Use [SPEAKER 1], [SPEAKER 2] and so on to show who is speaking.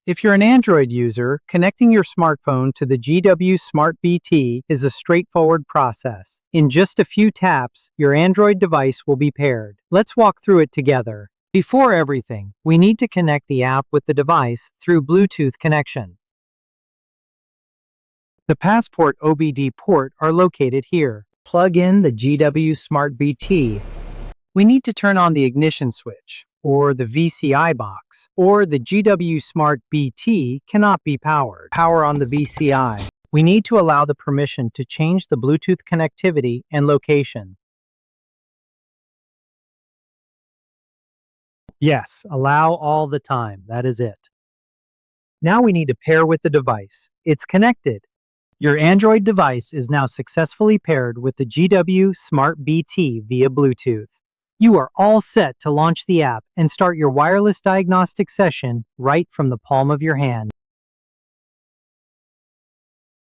[SPEAKER 1] If you're an Android user, connecting your smartphone to the GWSMARTBT is a straightforward process. In just a few taps, your Android device will be paired. Let's walk through it together. Before everything, we need to connect the app with the device through Bluetooth connection. The Passport OBD port are located here. Plug in the GWSMARTBT. We need to turn on the ignition switch, or the VCI box, or the GWSMARTBT cannot be powered. Power on the VCI. We need to allow the permission to change the Bluetooth connectivity and location. Yes, allow all the time. That is it. Now we need to pair with the device. It's connected. Your Android device is now successfully paired with the GWSMARTBT via Bluetooth. You are all set to launch the app and start your wireless diagnostic session right from the palm of your hand.